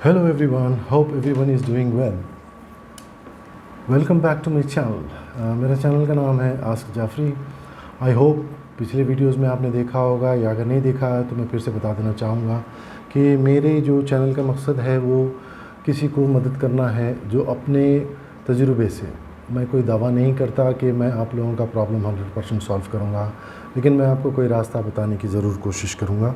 Hello everyone, hope everyone is doing well. Welcome back to my channel. मेरा चैनल का नाम है आस्क जाफरी। आई होप पिछले वीडियोस में आपने देखा होगा, या अगर नहीं देखा है तो मैं फिर से बता देना चाहूँगा कि मेरे जो चैनल का मकसद है वो किसी को मदद करना है जो अपने तजुर्बे से। मैं कोई दावा नहीं करता कि मैं आप लोगों का प्रॉब्लम 100% सॉल्व करूँगा, लेकिन मैं आपको कोई रास्ता बताने की ज़रूर कोशिश करूँगा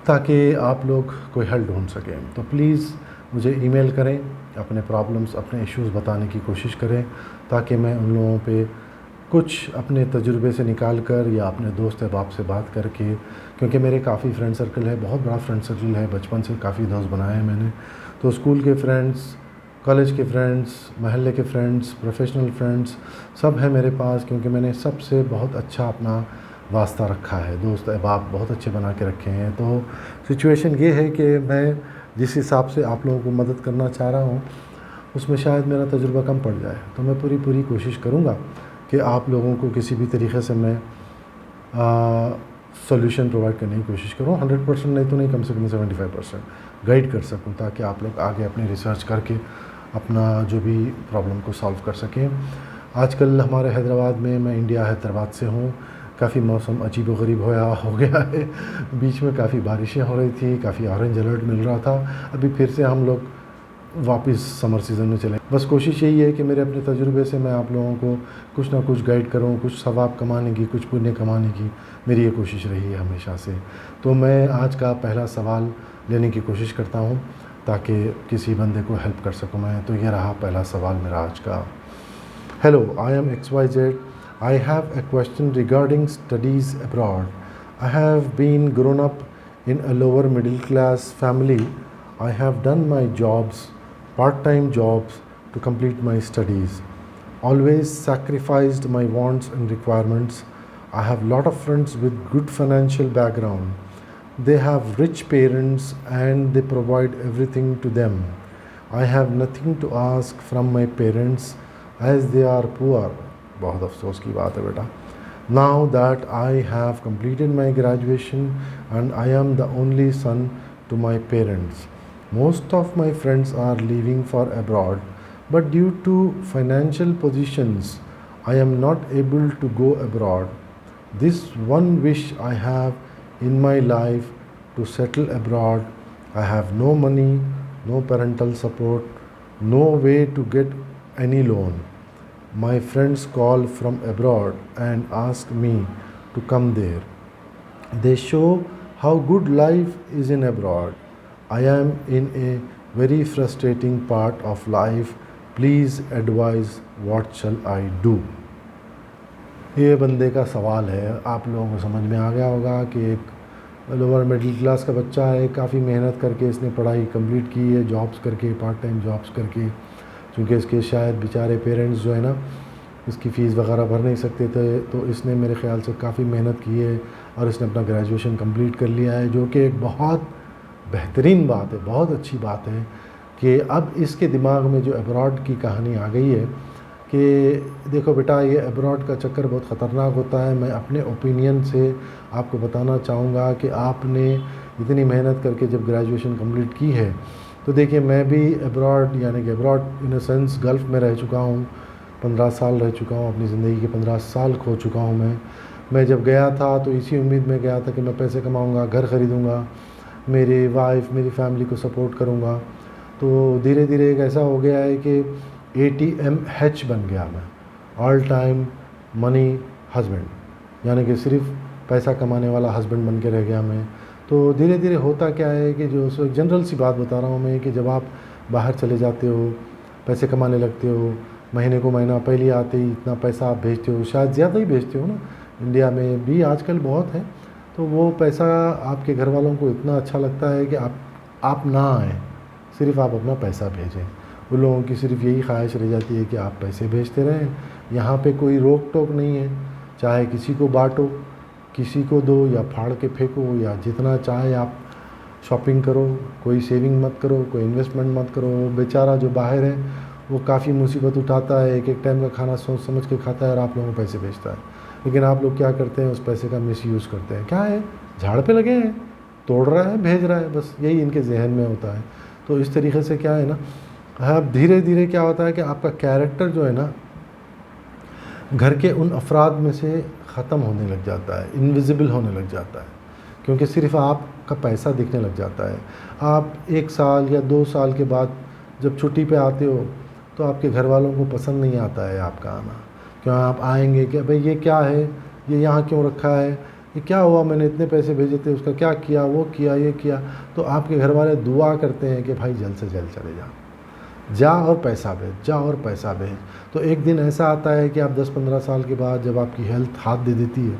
ताकि आप लोग कोई हल ढूंढ सकें। तो प्लीज़ मुझे ईमेल करें, अपने प्रॉब्लम्स, अपने इश्यूज़ बताने की कोशिश करें ताकि मैं उन लोगों पे कुछ अपने तजुर्बे से निकाल कर या अपने दोस्त अहबाब से बात करके, क्योंकि मेरे काफ़ी फ्रेंड सर्कल है, बहुत बड़ा फ्रेंड सर्कल है, बचपन से काफ़ी दोस्त बनाए हैं मैंने। तो स्कूल के फ्रेंड्स, कॉलेज के फ्रेंड्स, महल्ले के फ्रेंड्स, प्रोफेशनल फ्रेंड्स सब हैं मेरे पास, क्योंकि मैंने सबसे बहुत अच्छा अपना वास्ता रखा है, दोस्त अहबाब बहुत अच्छे बना के रखे हैं। तो सिचुएशन ये है कि मैं जिस हिसाब से आप लोगों को मदद करना चाह रहा हूँ उसमें शायद मेरा तजुर्बा कम पड़ जाए, तो मैं पूरी कोशिश करूँगा कि आप लोगों को किसी भी तरीक़े से मैं सॉल्यूशन प्रोवाइड करने की कोशिश करूँ। 100% नहीं तो नहीं, कम से कम 75% गाइड कर सकूँ ताकि आप लोग आगे अपनी रिसर्च करके अपना जो भी प्रॉब्लम को सॉल्व कर सकें। आजकल हमारे हैदराबाद में, मैं इंडिया हैदराबाद से हूँ, काफ़ी मौसम अजीब व गरीब हो गया है। बीच में काफ़ी बारिशें हो रही थी, काफ़ी ऑरेंज अलर्ट मिल रहा था। अभी फिर से हम लोग वापस समर सीज़न में चले। बस कोशिश यही है कि मेरे अपने तजुर्बे से मैं आप लोगों को कुछ ना कुछ गाइड करूं, कुछ सवाब कमाने की, कुछ पुण्य कमाने की मेरी ये कोशिश रही है हमेशा से। तो मैं आज का पहला सवाल लेने की कोशिश करता हूं ताकि किसी बंदे को हेल्प कर सकूं मैं। तो ये रहा पहला सवाल मेरा आज का। Hello, I am XYZ. I have a question regarding studies abroad. I have been grown up in a lower middle class family. I have done my jobs, part-time jobs, to complete my studies. Always sacrificed my wants and requirements. I have lot of friends with good financial background. They have rich parents and they provide everything to them. I have nothing to ask from my parents as they are poor. बहुत अफसोस की बात है बेटा। Now that I have completed my graduation and I am the only son to my parents. Most of my friends are leaving for abroad, but due to financial positions, I am not able to go abroad. This one wish I have in my life to settle abroad. I have no money, no parental support, no way to get any loan. My friends call from abroad and ask me to come there. They show how good life is in abroad. I am in a very frustrating part of life. Please advise what shall I do? ये बंदे का सवाल है। आप लोगों को समझ में आ गया होगा कि एक लोअर मिडिल क्लास का बच्चा है, काफ़ी मेहनत करके इसने पढ़ाई कंप्लीट की है, जॉब्स करके, पार्ट टाइम जॉब्स करके, क्योंकि इसके शायद बेचारे पेरेंट्स जो है ना इसकी फ़ीस वगैरह भर नहीं सकते थे, तो इसने मेरे ख़्याल से काफ़ी मेहनत की है और इसने अपना ग्रेजुएशन कंप्लीट कर लिया है, जो कि एक बहुत बेहतरीन बात है, बहुत अच्छी बात है कि अब इसके दिमाग में जो अब्रॉड की कहानी आ गई है कि देखो बेटा, ये अब्रॉड का चक्कर बहुत ख़तरनाक होता है। मैं अपने ओपिनियन से आपको बताना चाहूँगा कि आपने इतनी मेहनत करके जब ग्रेजुएशन कंप्लीट की है, तो देखिए मैं भी अब्रॉड, यानी कि abroad in a sense gulf में रह चुका हूँ, 15 साल रह चुका हूँ, अपनी ज़िंदगी के 15 साल खो चुका हूँ मैं जब गया था तो इसी उम्मीद में गया था कि मैं पैसे कमाऊँगा, घर ख़रीदूँगा, मेरी वाइफ, मेरी फैमिली को सपोर्ट करूँगा। तो धीरे धीरे एक ऐसा हो गया है कि ATMH बन गया मैं, ऑल टाइम मनी हस्बैंड, यानी कि सिर्फ पैसा कमाने वाला हस्बैंड बन के रह गया मैं। तो धीरे धीरे होता क्या है कि जो जनरल सी बात बता रहा हूँ मैं, कि जब आप बाहर चले जाते हो, पैसे कमाने लगते हो, महीने को महीना पहले आते ही इतना पैसा आप भेजते हो, शायद ज़्यादा ही भेजते हो ना, इंडिया में भी आजकल बहुत है, तो वो पैसा आपके घर वालों को इतना अच्छा लगता है कि आप ना आएँ, सिर्फ आप अपना पैसा भेजें। उन लोगों की सिर्फ यही ख्वाहिश रह जाती है कि आप पैसे भेजते रहें। यहाँ पे कोई रोक टोक नहीं है, चाहे किसी को बांटो, किसी को दो या फाड़ के फेंको, या जितना चाहे आप शॉपिंग करो, कोई सेविंग मत करो, कोई इन्वेस्टमेंट मत करो। बेचारा जो बाहर है वो काफ़ी मुसीबत उठाता है, एक टाइम का खाना सोच समझ के खाता है और आप लोगों को पैसे भेजता है। लेकिन आप लोग क्या करते हैं, उस पैसे का मिसयूज़ करते हैं। क्या है, झाड़ पे लगे हैं, तोड़ रहा है, भेज रहा है, बस यही इनके जहन में होता है। तो इस तरीके से क्या है ना, हाँ धीरे धीरे क्या होता है कि आपका कैरेक्टर जो है ना घर के उन अफराद में से ख़त्म होने लग जाता है, इनविजिबल होने लग जाता है, क्योंकि सिर्फ आपका पैसा दिखने लग जाता है। आप 1 साल या 2 साल के बाद जब छुट्टी पे आते हो तो आपके घर वालों को पसंद नहीं आता है आपका आना। क्यों आप आएंगे कि भाई ये क्या है, ये यहाँ क्यों रखा है, ये क्या हुआ, मैंने इतने पैसे भेजे थे, उसका क्या किया, वो किया, ये किया। तो आपके घर वाले दुआ करते हैं कि भाई जल्द से जल्द चले जा, जा और पैसा भेज, जा और पैसा भेज। तो एक दिन ऐसा आता है कि आप 10-15 साल के बाद जब आपकी हेल्थ हाथ दे देती है,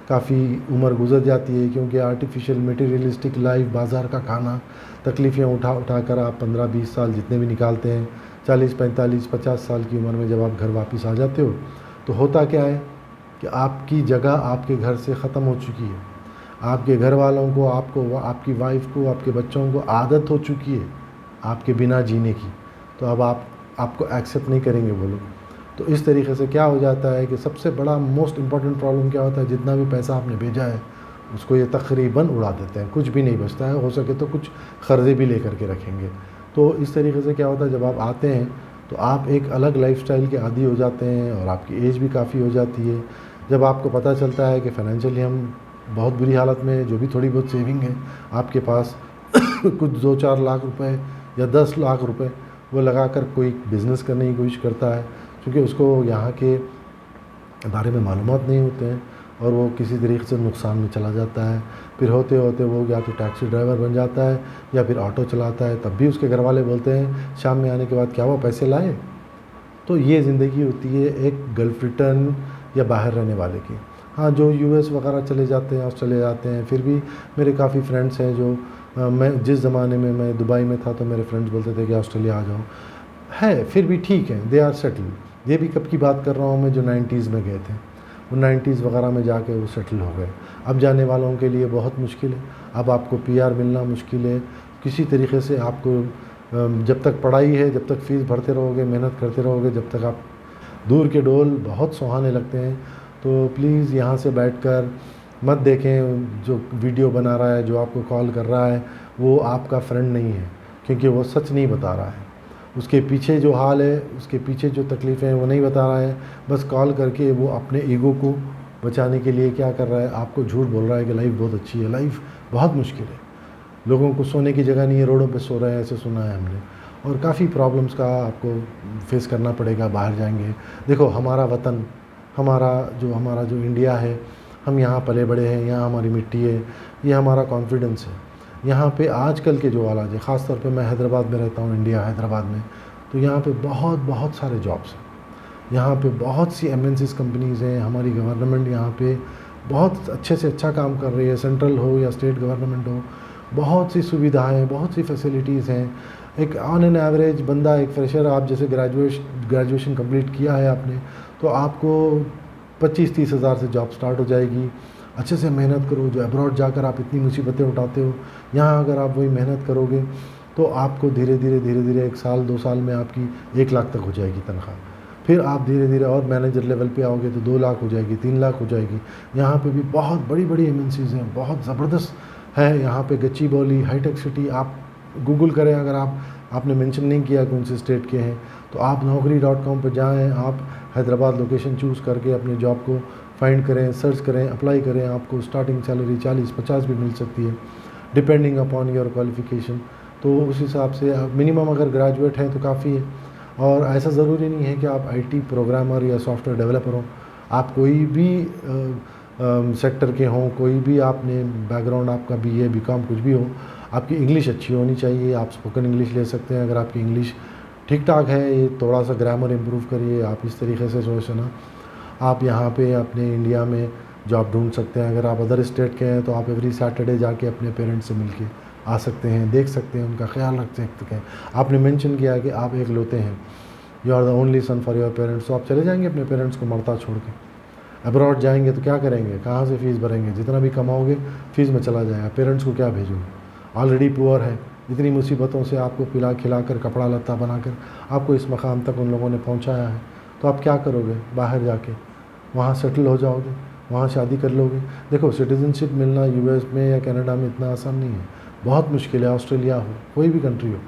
काफ़ी उम्र गुजर जाती है, क्योंकि आर्टिफिशियल मटेरियलिस्टिक लाइफ, बाज़ार का खाना, तकलीफ़ें उठा उठा कर आप 15-20 साल जितने भी निकालते हैं, 40-45-50 साल की उम्र में जब आप घर वापस आ जाते हो तो होता क्या है कि आपकी जगह आपके घर से ख़त्म हो चुकी है। आपके घर वालों को, आपको, आपकी वाइफ को, आपके बच्चों को आदत हो चुकी है आपके बिना जीने की। तो अब आपको एक्सेप्ट नहीं करेंगे वो लोग। तो इस तरीके से क्या हो जाता है कि सबसे बड़ा मोस्ट इम्पॉर्टेंट प्रॉब्लम क्या होता है, जितना भी पैसा आपने भेजा है उसको ये तकरीबन उड़ा देते हैं, कुछ भी नहीं बचता है। हो सके तो कुछ कर्ज़े भी लेकर के रखेंगे। तो इस तरीके से क्या होता है, जब आप आते हैं तो आप एक अलग लाइफस्टाइल के आदी हो जाते हैं और आपकी एज भी काफ़ी हो जाती है। जब आपको पता चलता है कि फ़ाइनेंशियली हम बहुत बुरी हालत में, जो भी थोड़ी बहुत सेविंग है आपके पास कुछ 2-4 लाख रुपए या 10 लाख रुपए वो लगाकर कोई बिज़नेस करने की कोशिश करता है, क्योंकि उसको यहाँ के बारे में मालूमात नहीं होते हैं और वो किसी तरीके से नुकसान में चला जाता है। फिर होते होते वो या तो टैक्सी ड्राइवर बन जाता है या फिर ऑटो चलाता है, तब भी उसके घर वाले बोलते हैं शाम में आने के बाद, क्या वो पैसे लाए। तो ये ज़िंदगी होती है एक गल्फ़ रिटर्न या बाहर रहने वाले की। हाँ, जो यूएस वगैरह चले जाते हैं, ऑस्ट्रेलिया जाते हैं, फिर भी मेरे काफ़ी फ्रेंड्स हैं जो मैं जिस ज़माने में मैं दुबई में था तो मेरे फ्रेंड्स बोलते थे कि ऑस्ट्रेलिया आ जाओ, है फिर भी ठीक है, दे आर सेटल्ड। ये भी कब की बात कर रहा हूँ मैं, जो 90s में गए थे, वो 90s वगैरह में जाके वो सेटल हो गए। अब जाने वालों के लिए बहुत मुश्किल है। अब आपको पीआर मिलना मुश्किल है। किसी तरीके से आपको जब तक पढ़ाई है, जब तक फ़ीस भरते रहोगे, मेहनत करते रहोगे, जब तक आप दूर के डोल बहुत सुहाने लगते हैं। तो प्लीज़ यहाँ से बैठकर मत देखें जो वीडियो बना रहा है, जो आपको कॉल कर रहा है वो आपका फ्रेंड नहीं है, क्योंकि वो सच नहीं बता रहा है। उसके पीछे जो हाल है, उसके पीछे जो तकलीफ़ें हैं वो नहीं बता रहा है। बस कॉल करके वो अपने ईगो को बचाने के लिए क्या कर रहा है, आपको झूठ बोल रहा है कि लाइफ बहुत अच्छी है। लाइफ बहुत मुश्किल है, लोगों को सोने की जगह नहीं है, रोडों पे सो रहे हैं, ऐसे सुना है हमने। और काफ़ी प्रॉब्लम्स का आपको फेस करना पड़ेगा, बाहर जाएंगे। देखो हमारा वतन, हमारा जो इंडिया है, हम यहाँ पले बड़े हैं, यहाँ हमारी मिट्टी है, ये हमारा कॉन्फिडेंस है। यहाँ पे आजकल के जो हालात है, ख़ास तौर पे मैं हैदराबाद में रहता हूँ, इंडिया हैदराबाद में, तो यहाँ पे बहुत सारे जॉब्स हैं। यहाँ पे बहुत सी एमएनसीज़ कंपनीज़ हैं। हमारी गवर्नमेंट यहाँ पे बहुत अच्छे से अच्छा काम कर रही है, सेंट्रल हो या स्टेट गवर्नमेंट हो। बहुत सी सुविधाएं, बहुत सी फैसिलिटीज़ हैं। एक ऑन एन एवरेज बंदा, एक फ्रेशर, आप जैसे ग्रेजुएशन कंप्लीट किया है आपने, तो आपको 25-30 हज़ार से जॉब स्टार्ट हो जाएगी। अच्छे से मेहनत करो। जो अब्रॉड जाकर आप इतनी मुसीबतें उठाते हो, यहाँ अगर आप वही मेहनत करोगे तो आपको धीरे धीरे 1 साल 2 साल में आपकी 1 लाख तक हो जाएगी तनख्वाह। फिर आप धीरे धीरे और मैनेजर लेवल पे आओगे तो 2 लाख हो जाएगी, 3 लाख हो जाएगी। यहाँ पे भी बहुत बड़ी बड़ी एमएनसीज़ हैं, बहुत ज़बरदस्त है यहाँ पे। गच्चीबौली, हाईटेक सिटी, आप गूगल करें, अगर आपने मेंशन नहीं किया कौन से स्टेट के हैं, तो आप naukri.com पर जाएँ, आप हैदराबाद लोकेशन चूज़ करके अपने जॉब को फाइंड करें, सर्च करें, अप्लाई करें। आपको स्टार्टिंग सैलरी 40-50 भी मिल सकती है, डिपेंडिंग अपॉन योर क्वालिफ़िकेशन। तो उस हिसाब से मिनिमम अगर ग्रेजुएट हैं तो काफ़ी है। और ऐसा ज़रूरी नहीं है कि आप आईटी प्रोग्रामर या सॉफ्टवेयर डेवलपर हो। आप कोई भी सेक्टर के हों, कोई भी आपने बैकग्राउंड, आपका बीए बीकॉम कुछ भी हो, आपकी इंग्लिश अच्छी होनी चाहिए। आप स्पोकन इंग्लिश ले सकते हैं अगर आपकी इंग्लिश ठीक ठाक है। ये थोड़ा सा ग्रामर इम्प्रूव करिए। आप इस तरीके से सोचें ना, आप यहाँ पे अपने इंडिया में जॉब ढूंढ सकते हैं। अगर आप अदर स्टेट के हैं तो आप एवरी सैटरडे जाके अपने पेरेंट्स से मिलके आ सकते हैं, देख सकते हैं, उनका ख्याल रख सकते हैं। आपने मेंशन किया है कि आप एक लौते हैं, you are the only son for your parents, तो आप चले जाएंगे अपने पेरेंट्स को मरता छोड़ के। अब्रॉड जाएंगे तो क्या करेंगे, कहाँ से फ़ीस भरेंगे? जितना भी कमाओगे फ़ीस में चला जाएगा। पेरेंट्स को क्या भेजोगे? ऑलरेडी पुअर है, इतनी मुसीबतों से आपको पिला खिला कर, कपड़ा लत्ता बनाकर आपको इस मकाम तक उन लोगों ने पहुँचाया है। तो आप क्या करोगे? बाहर जाके वहाँ सेटल हो जाओगे, वहाँ शादी कर लोगे। देखो, सिटीज़नशिप मिलना यूएस में या कनाडा में इतना आसान नहीं है, बहुत मुश्किल है। ऑस्ट्रेलिया हो, कोई भी कंट्री हो,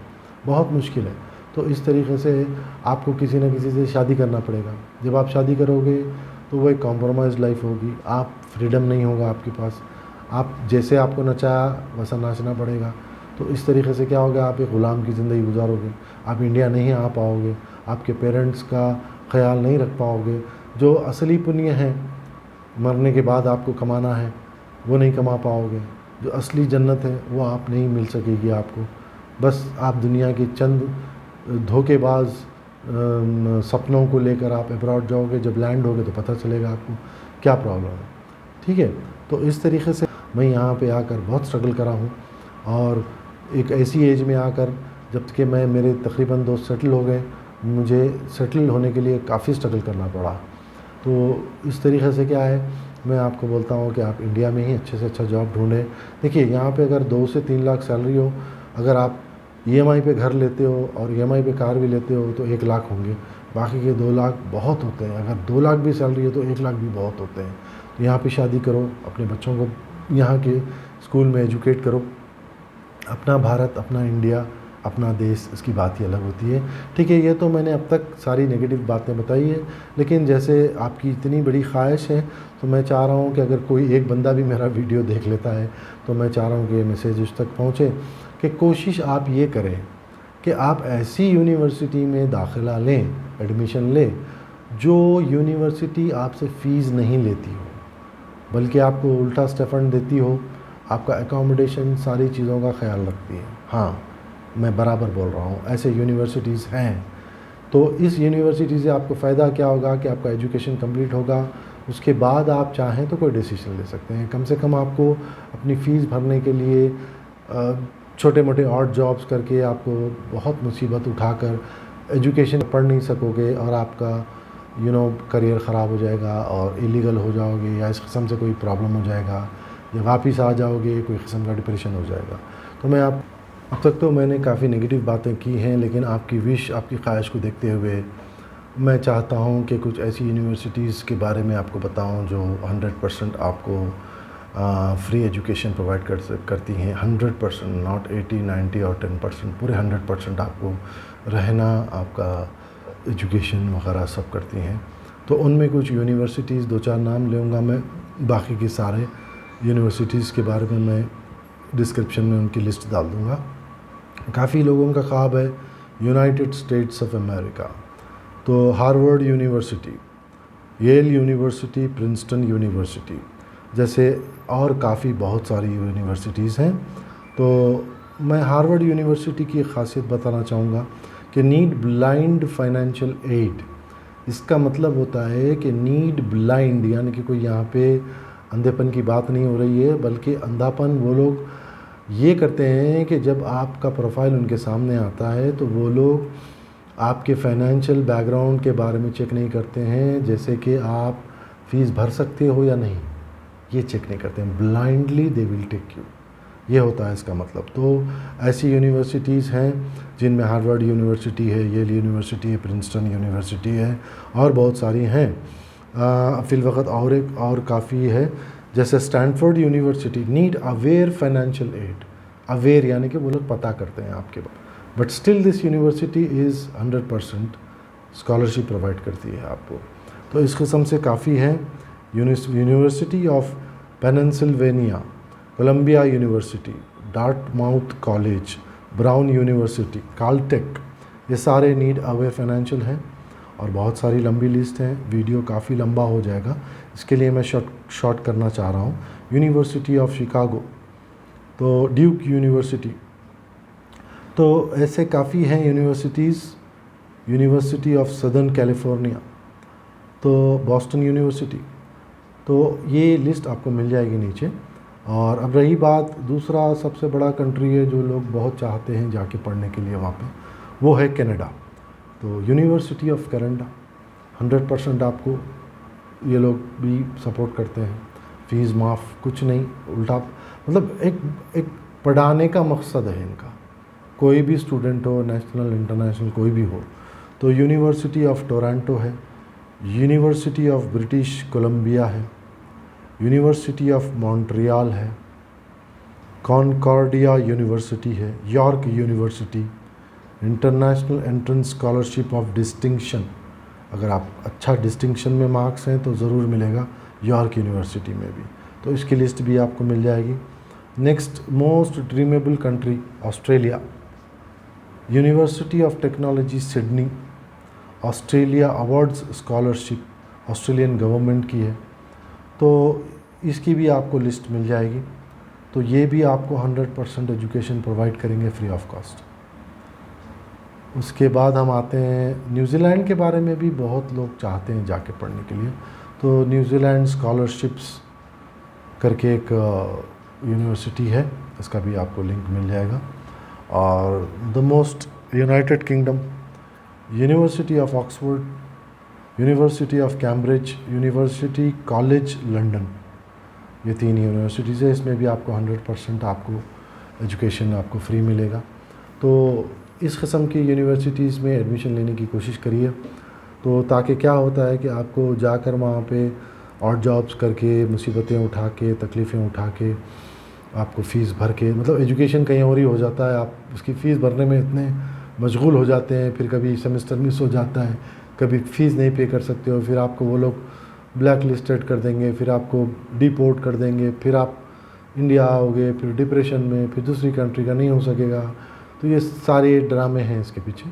बहुत मुश्किल है। तो इस तरीके से आपको किसी न किसी से शादी करना पड़ेगा। जब आप शादी करोगे तो वो एक कॉम्प्रोमाइज़ लाइफ होगी, आप फ्रीडम नहीं होगा आपके पास, आप जैसे आपको नचाया वैसा नाचना पड़ेगा। तो इस तरीके से क्या होगा, आप एक ग़ुलाम की ज़िंदगी गुजारोगे, आप इंडिया नहीं आ पाओगे, आपके पेरेंट्स का ख्याल नहीं रख पाओगे। जो असली पुण्य है मरने के बाद आपको कमाना है वो नहीं कमा पाओगे, जो असली जन्नत है वो आप नहीं मिल सकेगी आपको। बस आप दुनिया के चंद धोखेबाज सपनों को लेकर आप अब्रॉड जाओगे, जब लैंड होगे तो पता चलेगा आपको क्या प्रॉब्लम है। ठीक है, तो इस तरीके से मैं यहाँ पे आकर बहुत स्ट्रगल करा हूँ, और एक ऐसी एज में आकर जब कि मेरे तकरीबन दोस्त सेटल हो गए, मुझे सेटल होने के लिए काफ़ी स्ट्रगल करना पड़ा। तो इस तरीके से क्या है, मैं आपको बोलता हूँ कि आप इंडिया में ही अच्छे से अच्छा जॉब ढूंढें। देखिए यहाँ पे अगर 2 से 3 लाख सैलरी हो, अगर आप ईएमआई पे घर लेते हो और ईएमआई पे कार भी लेते हो तो 1 लाख होंगे, बाकी के 2 लाख बहुत होते हैं। अगर 2 लाख भी सैलरी है तो 1 लाख भी बहुत होते हैं। तो यहाँ पे शादी करो, अपने बच्चों को यहाँ के स्कूल में एजुकेट करो। अपना भारत, अपना इंडिया, अपना देश, इसकी बात ही अलग होती है। ठीक है, ये तो मैंने अब तक सारी नेगेटिव बातें बताई है, लेकिन जैसे आपकी इतनी बड़ी ख्वाहिश है तो मैं चाह रहा हूँ कि अगर कोई एक बंदा भी मेरा वीडियो देख लेता है तो मैं चाह रहा हूँ कि ये मैसेज उस तक पहुँचे कि कोशिश आप ये करें कि आप ऐसी यूनिवर्सिटी में दाखिला लें, एडमिशन लें, जो यूनिवर्सिटी आपसे फ़ीस नहीं लेती हो, बल्कि आपको उल्टा स्टेफंड देती हो, आपका एकोमोडेशन, सारी चीज़ों का ख्याल रखती है। हाँ, मैं बराबर बोल रहा हूँ, ऐसे यूनिवर्सिटीज़ हैं। तो इस यूनिवर्सिटी से आपको फ़ायदा क्या होगा कि आपका एजुकेशन कंप्लीट होगा, उसके बाद आप चाहें तो कोई डिसीजन ले सकते हैं। कम से कम आपको अपनी फ़ीस भरने के लिए छोटे मोटे ऑड जॉब्स करके आपको बहुत मुसीबत उठाकर एजुकेशन पढ़ नहीं सकोगे, और आपका करियर ख़राब हो जाएगा और इलीगल हो जाओगे, या इस किस्म से कोई प्रॉब्लम हो जाएगा, या वापस आ जाओगे, कोई किस्म का डिप्रेशन हो जाएगा। तो मैं अब तक तो मैंने काफ़ी नेगेटिव बातें की हैं, लेकिन आपकी विश, आपकी ख्वाहिश को देखते हुए मैं चाहता हूँ कि कुछ ऐसी यूनिवर्सिटीज़ के बारे में आपको बताऊँ जो 100% आपको फ्री एजुकेशन प्रोवाइड करती हैं। 100%, नॉट 80, 90 और 10%, पूरे 100% आपको रहना, आपका एजुकेशन वगैरह सब करती हैं। तो उनमें कुछ यूनिवर्सिटीज़ 2-4 नाम लूँगा मैं, बाकी के सारे यूनिवर्सिटीज़ के बारे में मैं डिस्क्रिप्शन में उनकी लिस्ट डाल दूँगा। काफ़ी लोगों का ख्वाब है यूनाइटेड स्टेट्स ऑफ अमेरिका, तो Harvard University, Yale University, Princeton University जैसे और काफ़ी बहुत सारी यूनिवर्सिटीज़ हैं। तो मैं हार्वर्ड यूनिवर्सिटी की ख़ासियत बताना चाहूँगा कि नीड ब्लाइंड फाइनेंशियल एड। इसका मतलब होता है कि नीड ब्लाइंड, यानी कि कोई यहाँ पे अंधेपन की बात नहीं हो रही है, बल्कि अंधापन वो लोग ये करते हैं कि जब आपका प्रोफाइल उनके सामने आता है तो वो लोग आपके फाइनेंशियल बैकग्राउंड के बारे में चेक नहीं करते हैं, जैसे कि आप फ़ीस भर सकते हो या नहीं, ये चेक नहीं करते हैं। Blindly they will take you, ये होता है इसका मतलब। तो ऐसी यूनिवर्सिटीज़ हैं जिनमें हार्वर्ड यूनिवर्सिटी है, येल यूनिवर्सिटी है, प्रिंसटन यूनिवर्सिटी है, और बहुत सारी हैं फ़िलवक़्त, और एक और काफ़ी है जैसे Stanford University. Need aware financial aid, aware यानी कि वो लोग पता करते हैं आपके बारे, but still this university is 100% scholarship provide करती है आपको। तो इस किस्म से काफ़ी हैं। University of Pennsylvania, Columbia University, Dartmouth College, Brown University, Caltech, ये सारे नीड अवेयर फाइनेंशियल हैं। और बहुत सारी लंबी लिस्ट है, वीडियो काफ़ी लंबा हो जाएगा, इसके लिए मैं शॉर्ट करना चाह रहा हूँ। यूनिवर्सिटी ऑफ शिकागो, तो ड्यूक यूनिवर्सिटी, तो ऐसे काफ़ी हैं universities. University of southern California, तो बॉस्टन यूनिवर्सिटी, तो ये लिस्ट आपको मिल जाएगी नीचे। और अब रही बात, दूसरा सबसे बड़ा कंट्री है जो लोग बहुत चाहते हैं जाके पढ़ने के लिए वहाँ पे, वो है कनाडा। तो यूनिवर्सिटी ऑफ कनाडा 100% आपको ये लोग भी सपोर्ट करते हैं, फ़ीस माफ़, कुछ नहीं, उल्टा मतलब एक पढ़ाने का मकसद है इनका। कोई भी स्टूडेंट हो, नेशनल इंटरनेशनल कोई भी हो। तो यूनिवर्सिटी ऑफ टोरंटो है, यूनिवर्सिटी ऑफ ब्रिटिश कोलंबिया है, यूनिवर्सिटी ऑफ मॉन्ट्रियल है, कॉनकॉर्डिया यूनिवर्सिटी है, York university, international entrance scholarship of distinction, अगर आप अच्छा डिस्टिंक्शन में मार्क्स हैं तो ज़रूर मिलेगा यॉर्क यूनिवर्सिटी में भी, तो इसकी लिस्ट भी आपको मिल जाएगी। Next, most dreamable country Australia, University of Technology Sydney, Australia awards scholarship Australian government की है, तो इसकी भी आपको लिस्ट मिल जाएगी। तो ये भी आपको 100% एजुकेशन प्रोवाइड करेंगे फ्री ऑफ कॉस्ट। उसके बाद हम आते हैं न्यूजीलैंड के बारे में भी बहुत लोग चाहते हैं जाके पढ़ने के लिए, तो न्यूजीलैंड स्कॉलरशिप्स करके एक यूनिवर्सिटी है, इसका भी आपको लिंक मिल जाएगा। और the most United kingdom, university of Oxford, university of Cambridge, university college London, ये 3 यूनिवर्सिटीज़ है। इसमें भी आपको 100% आपको एजुकेशन आपको फ्री मिलेगा। तो इस किस्म की यूनिवर्सिटीज़ में एडमिशन लेने की कोशिश करिए, तो ताकि क्या होता है कि आपको जाकर वहाँ पे ऑड जॉब्स करके, मुसीबतें उठा के, तकलीफ़ें उठा के, आपको फ़ीस भर के, मतलब एजुकेशन कहीं और ही हो जाता है, आप उसकी फ़ीस भरने में इतने मशगूल हो जाते हैं, फिर कभी सेमेस्टर मिस हो जाता है, कभी फ़ीस नहीं पे कर सकते हो, फिर आपको वो लोग ब्लैक लिस्टेड कर देंगे, फिर आपको डिपोर्ट कर देंगे, फिर आप इंडिया आओगे, फिर डिप्रेशन में, फिर दूसरी कंट्री का नहीं हो सकेगा। तो ये सारे ड्रामे हैं इसके पीछे।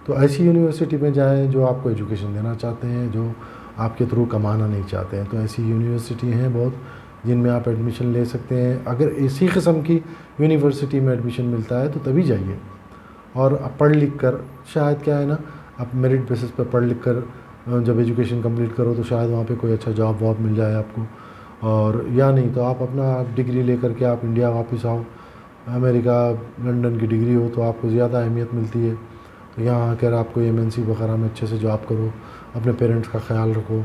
तो ऐसी यूनिवर्सिटी में जाएं जो आपको एजुकेशन देना चाहते हैं, जो आपके थ्रू कमाना नहीं चाहते हैं। तो ऐसी यूनिवर्सिटी हैं बहुत जिनमें आप एडमिशन ले सकते हैं। अगर इसी किस्म की यूनिवर्सिटी में एडमिशन मिलता है तो तभी जाइए, और पढ़ लिख कर, शायद क्या है ना, आप मेरिट बेसिस पर पढ़ लिख कर जब एजुकेशन कंप्लीट करो तो शायद वहाँ पे कोई अच्छा जॉब वॉब मिल जाए आपको, और या नहीं तो आप अपना डिग्री लेकर के आप इंडिया वापस आओ। अमेरिका लंदन की डिग्री हो तो आपको ज़्यादा अहमियत मिलती है। तो यहाँ आकर आपको MNC वगैरह में अच्छे से जॉब करो, अपने पेरेंट्स का ख्याल रखो,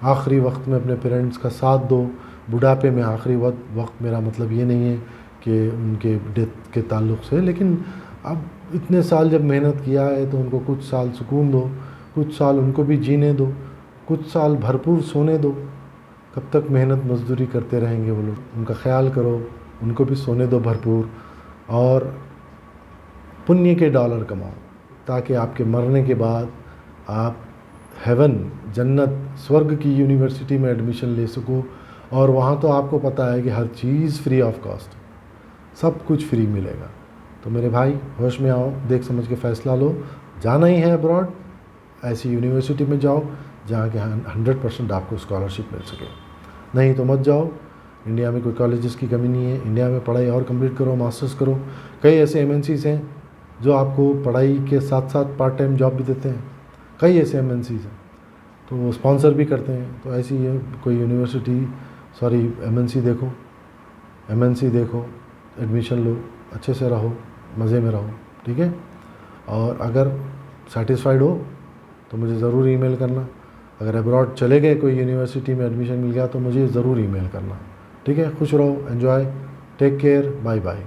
आखिरी वक्त में अपने पेरेंट्स का साथ दो। बुढ़ापे में आखिरी वक्त मेरा मतलब ये नहीं है कि उनके डेथ के ताल्लुक़ से, लेकिन अब इतने साल जब मेहनत किया है तो उनको कुछ साल सुकून दो, कुछ साल उनको भी जीने दो, कुछ साल भरपूर सोने दो। कब तक मेहनत मजदूरी करते रहेंगे वो लोग, उनका ख्याल करो, उनको भी सोने दो भरपूर, और पुण्य के डॉलर कमाओ ताकि आपके मरने के बाद आप हेवन, जन्नत, स्वर्ग की यूनिवर्सिटी में एडमिशन ले सको। और वहाँ तो आपको पता है कि हर चीज़ फ्री ऑफ कॉस्ट, सब कुछ फ्री मिलेगा। तो मेरे भाई होश में आओ, देख समझ के फ़ैसला लो। जाना ही है अब्रॉड, ऐसी यूनिवर्सिटी में जाओ जहाँ के 100% आपको स्कॉलरशिप मिल सके। नहीं तो मत जाओ, इंडिया में कोई कॉलेजेस की कमी नहीं है, इंडिया में पढ़ाई और कंप्लीट करो, मास्टर्स करो। कई ऐसे MNCs हैं जो आपको पढ़ाई के साथ साथ पार्ट टाइम जॉब भी देते हैं, कई ऐसे MNCs हैं, तो वो स्पॉन्सर भी करते हैं। तो ऐसी कोई यूनिवर्सिटी, MNC देखो, एडमिशन लो, अच्छे से रहो, मज़े में रहो, ठीक है। और अगर सेटिस्फाइड हो तो मुझे ज़रूर ईमेल करना। अगर अब्रॉड चले गए, कोई यूनिवर्सिटी में एडमिशन मिल गया तो मुझे ज़रूर ईमेल करना, ठीक है। खुश रहो, enjoy, take care, bye bye.